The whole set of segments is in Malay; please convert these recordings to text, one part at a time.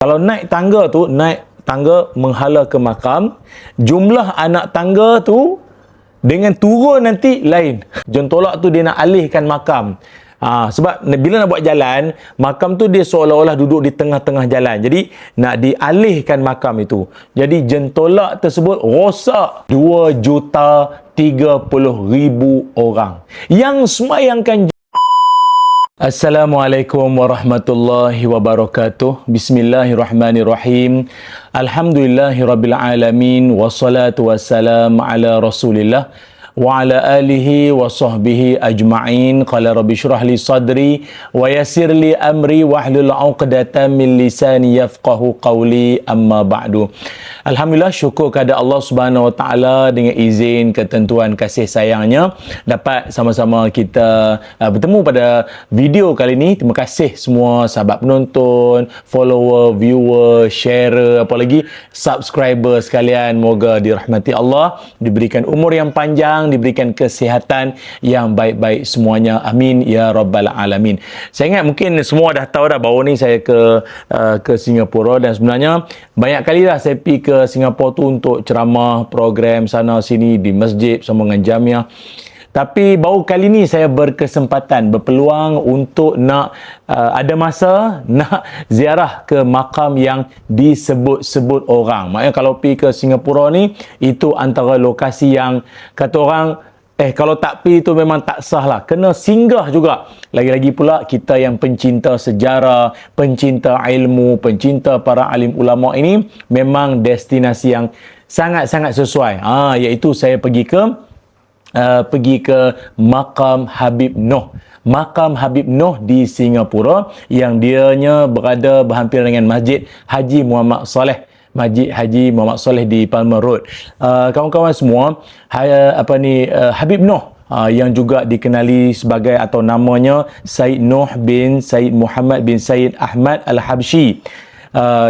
Kalau naik tangga menghala ke makam, jumlah anak tangga tu dengan turun nanti lain. Jentolak tu dia nak alihkan makam. Sebab bila nak buat jalan, makam tu dia seolah-olah duduk di tengah-tengah jalan. Jadi nak dialihkan makam itu. Jadi jentolak tersebut rosak 2,30,000 orang yang semayangkan. Assalamualaikum warahmatullahi wabarakatuh. Bismillahirrahmanirrahim. Alhamdulillahirabbil alamin wassalatu wassalamu ala Rasulillah wa ala alihi wa sahbihi ajma'in. Qala rabbi shrah li sadri wa yassir li amri wahlul 'uqdatam min lisani yafqahu qawli, amma ba'du. Alhamdulillah, syukur kepada Allah Subhanahu wa taala dengan izin ketentuan kasih sayangnya dapat sama-sama kita bertemu pada video kali ini. Terima kasih semua sahabat penonton, follower, viewer, sharer, apa lagi subscriber sekalian. Moga dirahmati Allah, diberikan umur yang panjang, diberikan kesihatan yang baik-baik semuanya. Amin ya rabbal alamin. Saya ingat mungkin semua dah tahu dah bahawa ni saya ke Singapura, dan sebenarnya banyak kali dah saya pergi ke Singapura tu untuk ceramah, program sana sini di masjid sama dengan jamiah. Tapi baru kali ni saya berkesempatan, berpeluang untuk nak ada masa nak ziarah ke makam yang disebut-sebut orang. Maknanya kalau pergi ke Singapura ni, itu antara lokasi yang kata orang kalau tak pergi tu memang tak sah lah. Kena singgah juga. Lagi-lagi pula kita yang pencinta sejarah, pencinta ilmu, pencinta para alim ulama ini, memang destinasi yang sangat-sangat sesuai. Iaitu saya pergi ke makam Habib Noh. Makam Habib Noh di Singapura yang dianya berada berhampiran dengan Masjid Haji Muhammad Saleh. Masjid Haji Muhammad Saleh di Palmer Road. Kawan-kawan semua, Habib Noh yang juga dikenali sebagai atau namanya Said Noh bin Said Muhammad bin Said Ahmad Al-Habsyi.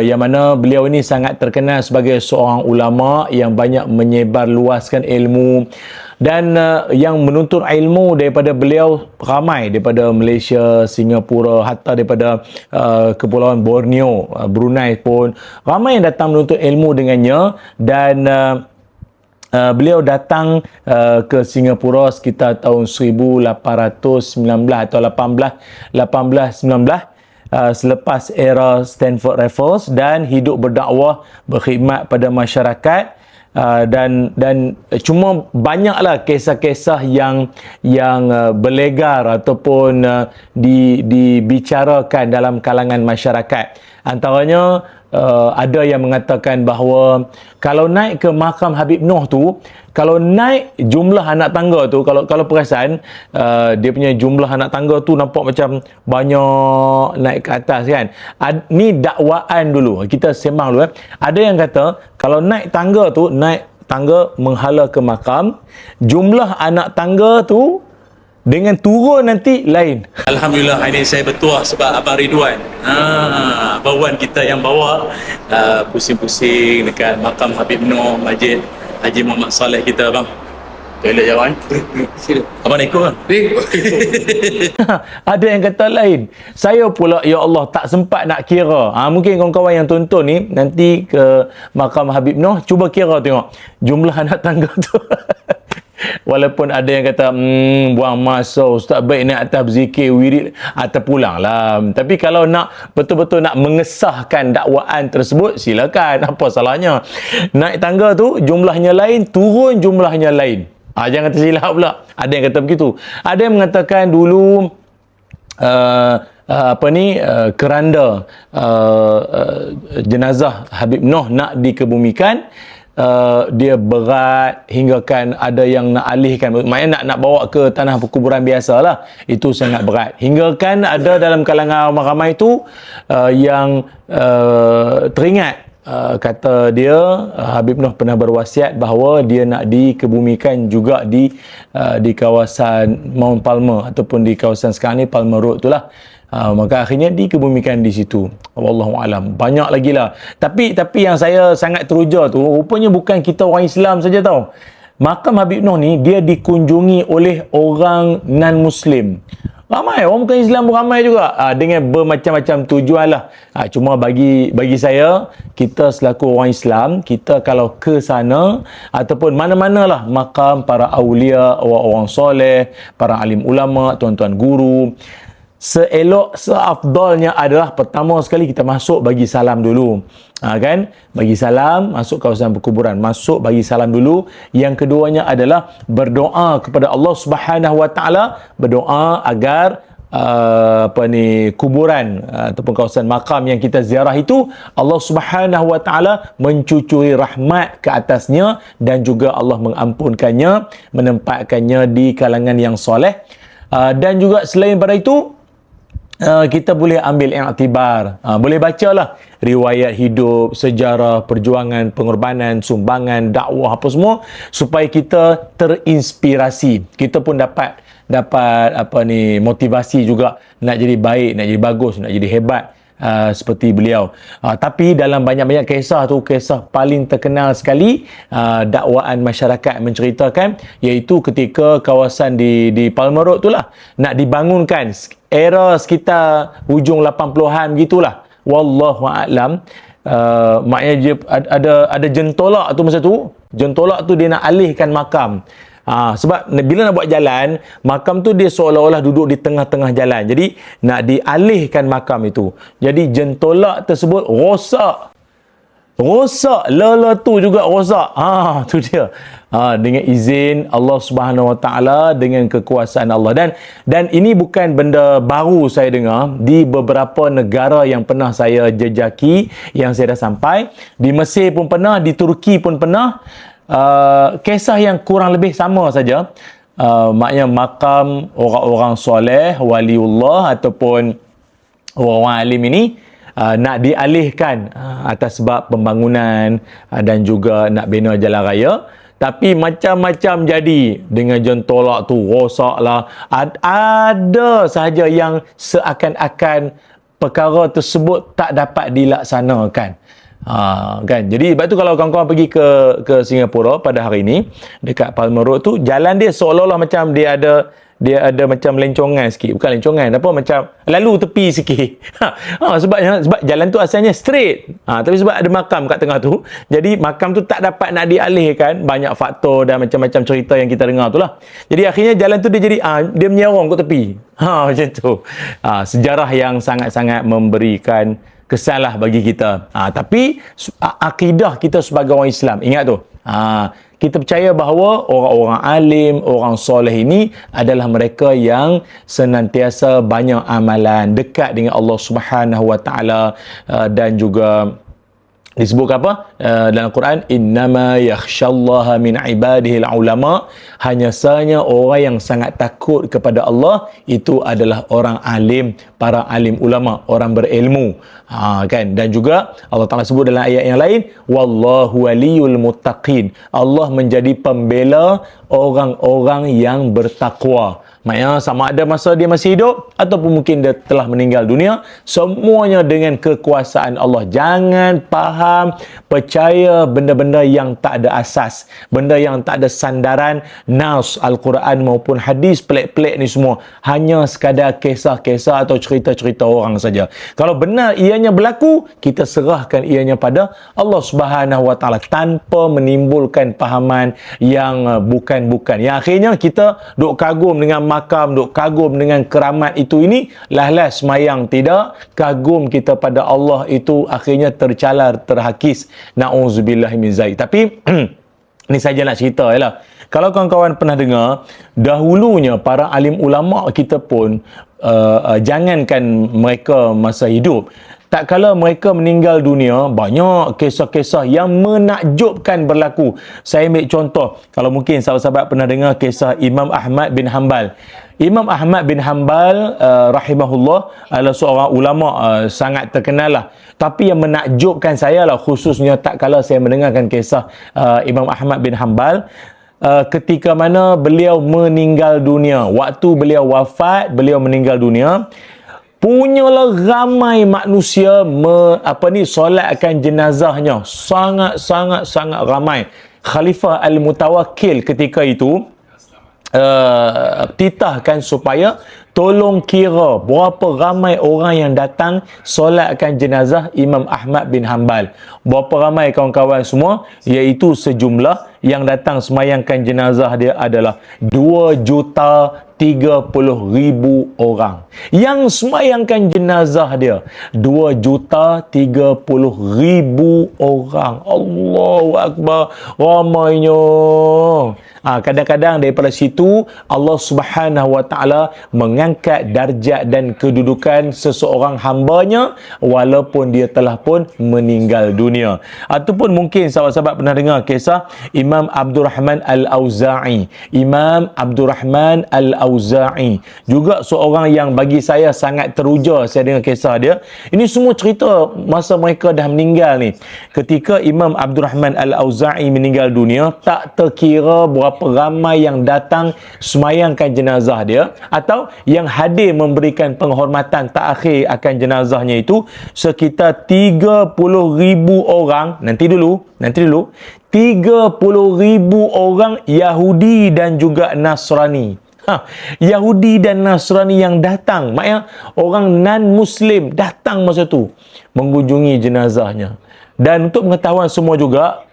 Yang mana beliau ini sangat terkenal sebagai seorang ulama yang banyak menyebar luaskan ilmu, dan yang menuntut ilmu daripada beliau ramai, daripada Malaysia, Singapura, hatta daripada Kepulauan Borneo, Brunei pun ramai yang datang menuntut ilmu dengannya. Dan beliau datang ke Singapura sekitar tahun 1819 atau 1819, selepas era Stanford Raffles, dan hidup berdakwah, berkhidmat pada masyarakat. Dan cuma banyaklah kisah-kisah yang berlegar ataupun dibicarakan dalam kalangan masyarakat. Antaranya ada yang mengatakan bahawa kalau naik ke makam Habib Noh tu, kalau naik jumlah anak tangga tu, kalau perasan dia punya jumlah anak tangga tu nampak macam banyak naik ke atas kan. Ni dakwaan dulu, kita sembang dulu. Ada yang kata kalau naik tangga tu, naik tangga menghala ke makam, jumlah anak tangga tu dengan turun nanti lain. Alhamdulillah, ini saya bertuah sebab Abang Ridwan, bawaan kita yang bawa pusing-pusing dekat makam Habib Noh, Masjid Haji Muhammad Saleh kita, bang. Toilet jawan. Abang nak ikut kan? Ada yang kata lain. Saya pula, ya Allah, tak sempat nak kira. Mungkin kawan-kawan yang tonton ni nanti ke makam Habib Noh, cuba kira tengok jumlah anak tangga tu. Walaupun ada yang kata buang masa, ustaz baik naik atas berzikir, wirid, atas pulang lah. Tapi kalau nak betul-betul nak mengesahkan dakwaan tersebut, silakan, apa salahnya. Naik tangga tu jumlahnya lain, turun jumlahnya lain. Jangan tersilap pula. Ada yang kata begitu. Ada yang mengatakan dulu keranda jenazah Habib Noh nak dikebumikan, dia berat hingga kan ada yang nak alihkan, maknanya nak bawa ke tanah perkuburan biasalah, itu sangat berat, hingga kan ada dalam kalangan ramai itu yang teringat kata dia, Habib Noh pernah berwasiat bahawa dia nak dikebumikan juga di kawasan Mount Palmer, ataupun di kawasan sekarang ni Palmer Road itulah. Maka akhirnya dikebumikan di situ. Wallahu alam. Banyak lagi lah. Tapi yang saya sangat teruja tu, rupanya bukan kita orang Islam saja tau. Makam Habib Noh ni dia dikunjungi oleh orang non-Muslim. Ramai orang bukan Islam pun ramai juga. Dengan bermacam-macam tujuan lah. Cuma bagi saya, kita selaku orang Islam, kita kalau ke sana ataupun mana-manalah makam para awliya, orang-orang soleh, para alim ulama, tuan-tuan guru, seafdalnya adalah pertama sekali kita masuk bagi salam dulu. Kan? Bagi salam, masuk kawasan perkuburan, masuk bagi salam dulu. Yang keduanya adalah berdoa kepada Allah Subhanahu Wa Taala, berdoa agar kuburan ataupun kawasan makam yang kita ziarah itu Allah Subhanahu Wa Taala mencucuri rahmat ke atasnya dan juga Allah mengampunkannya, menempatkannya di kalangan yang soleh. Dan juga selain daripada itu, kita boleh ambil iktibar, boleh bacalah riwayat hidup, sejarah, perjuangan, pengorbanan, sumbangan, dakwah apa semua, supaya kita terinspirasi. Kita pun dapat motivasi juga nak jadi baik, nak jadi bagus, nak jadi hebat seperti beliau. Tapi dalam banyak-banyak kisah tu, kisah paling terkenal sekali dakwaan masyarakat menceritakan, iaitu ketika kawasan di Palmer Road tu lah nak dibangunkan, era sekitar hujung 80-an gitulah, wallahu a'lam. Maknanya dia ada jentolak tu, masa tu jentolak tu dia nak alihkan makam. Sebab bila nak buat jalan, makam tu dia seolah-olah duduk di tengah-tengah jalan. Jadi nak dialihkan makam itu. Jadi jentolak tersebut rosak, tu juga rosak. Tu dia. Dengan izin Allah Subhanahu Wa Taala, dengan kekuasaan Allah. Dan ini bukan benda baru saya dengar. Di beberapa negara yang pernah saya jejaki, yang saya dah sampai, di Mesir pun pernah, di Turki pun pernah. Kisah yang kurang lebih sama saja. Maknanya makam orang-orang soleh, waliullah ataupun orang-orang alim ini nak dialihkan atas sebab pembangunan dan juga nak bina jalan raya. Tapi macam-macam jadi dengan jentolak tu, rosak lah. Ada sahaja yang seakan-akan perkara tersebut tak dapat dilaksanakan. Kan, jadi sebab tu kalau kawan-kawan pergi ke Singapura pada hari ini, dekat Palmer Road tu, jalan dia seolah-olah macam dia ada macam lencongan sikit. Bukan lencongan, macam lalu tepi sikit. Sebab jalan tu asalnya straight. Tapi sebab ada makam kat tengah tu, jadi makam tu tak dapat nak dialihkan. Banyak faktor dan macam-macam cerita yang kita dengar tu lah. Jadi akhirnya jalan tu dia jadi dia menyerong ke tepi. Macam tu. Sejarah yang sangat-sangat memberikan kesanlah bagi kita. Tapi akidah kita sebagai orang Islam, ingat tu. Kita percaya bahawa orang-orang alim, orang soleh ini adalah mereka yang senantiasa banyak amalan, dekat dengan Allah Subhanahu Wa Taala, dan juga disebut apa dalam Quran, innama yakhshallaha min ibadihi ulama, hanya sahaja orang yang sangat takut kepada Allah itu adalah orang alim, para alim ulama, orang berilmu. Kan, dan juga Allah Taala sebut dalam ayat yang lain, wallahu waliyul muttaqin, Allah menjadi pembela orang-orang yang bertakwa. Maknanya sama ada masa dia masih hidup ataupun mungkin dia telah meninggal dunia, semuanya dengan kekuasaan Allah. Jangan faham, percaya benda-benda yang tak ada asas, benda yang tak ada sandaran nas Al-Quran maupun hadis pelik-pelik ni semua hanya sekadar kisah-kisah atau cerita-cerita orang saja. Kalau benar ianya berlaku, kita serahkan ianya pada Allah Subhanahu Wa Taala tanpa menimbulkan fahaman yang bukan-bukan. Yang akhirnya kita duk kagum dengan makam, duk kagum dengan keramat itu ini, lah semayang tidak, kagum kita pada Allah itu akhirnya tercalar, terhakis. Na'udzubillah min zaik. Tapi ni saja nak cerita ialah, kalau kawan-kawan pernah dengar, dahulunya para alim ulama kita pun jangankan mereka masa hidup, tak kala mereka meninggal dunia, banyak kisah-kisah yang menakjubkan berlaku. Saya ambil contoh, kalau mungkin sahabat-sahabat pernah dengar kisah Imam Ahmad bin Hanbal. Imam Ahmad bin Hanbal rahimahullah adalah seorang ulama sangat terkenal lah. Tapi yang menakjubkan saya lah, khususnya tak kala saya mendengarkan kisah Imam Ahmad bin Hanbal, ketika mana beliau meninggal dunia, waktu beliau wafat, beliau meninggal dunia, punyalah ramai manusia solatkan jenazahnya, sangat ramai. Khalifah Al-Mutawakkil ketika itu titahkan supaya Tolong kira berapa ramai orang yang datang solatkan jenazah Imam Ahmad bin Hanbal. Berapa ramai kawan-kawan semua? Iaitu sejumlah yang datang semayangkan jenazah dia adalah 2,30,000 orang. Yang semayangkan jenazah dia 2,30,000 orang. Allahu Akbar, ramainya. Kadang-kadang daripada situ Allah Subhanahu Wa Taala mengangkat darjat dan kedudukan seseorang hambanya walaupun dia telah pun meninggal dunia. Ataupun mungkin sahabat-sahabat pernah dengar kisah Imam Abdul Rahman Al-Auza'i. Imam Abdul Rahman Al-Auza'i juga seorang yang bagi saya sangat teruja saya dengar kisah dia. Ini semua cerita masa mereka dah meninggal ni. Ketika Imam Abdul Rahman Al-Auza'i meninggal dunia, tak terkira berapa ramai yang datang semayangkan jenazah dia atau yang hadir memberikan penghormatan terakhir akan jenazahnya itu sekitar 30,000 orang. Nanti dulu 30,000 orang Yahudi dan juga Nasrani. Yahudi dan Nasrani yang datang, maknanya orang non-Muslim datang masa tu mengunjungi jenazahnya. Dan untuk pengetahuan semua juga,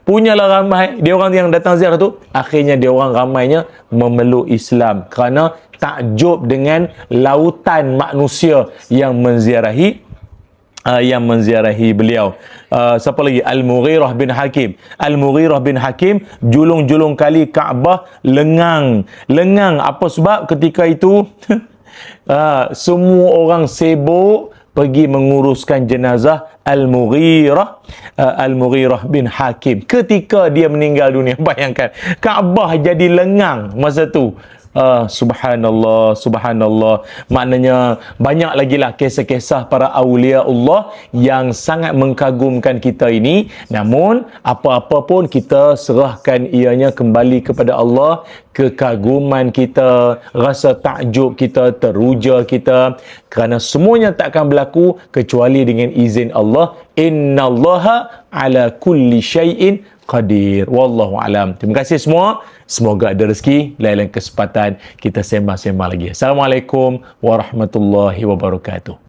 punyalah ramai dia orang yang datang ziarah tu, akhirnya dia orang ramainya memeluk Islam kerana takjub dengan lautan manusia yang menziarahi beliau. Siapa lagi? Al-Mughirah bin Hakim. Al-Mughirah bin Hakim julung-julung kali Kaabah lengang. Apa sebab ketika itu semua orang sibuk pergi menguruskan jenazah Al-Mughirah bin Hakim. Ketika dia meninggal dunia, bayangkan Kaabah jadi lengang masa tu. Subhanallah. Maknanya banyak lagi lah kisah-kisah para awliya Allah yang sangat mengagumkan kita ini. Namun apa-apa pun kita serahkan ianya kembali kepada Allah. Kekaguman kita, rasa takjub kita, teruja kita, kerana semuanya tak akan berlaku kecuali dengan izin Allah. Innallaha ala kulli syai'in qadir. Wallahu alam. Terima kasih semua. Semoga ada rezeki, lain-lain kesempatan kita sembang-sembang lagi. Assalamualaikum warahmatullahi wabarakatuh.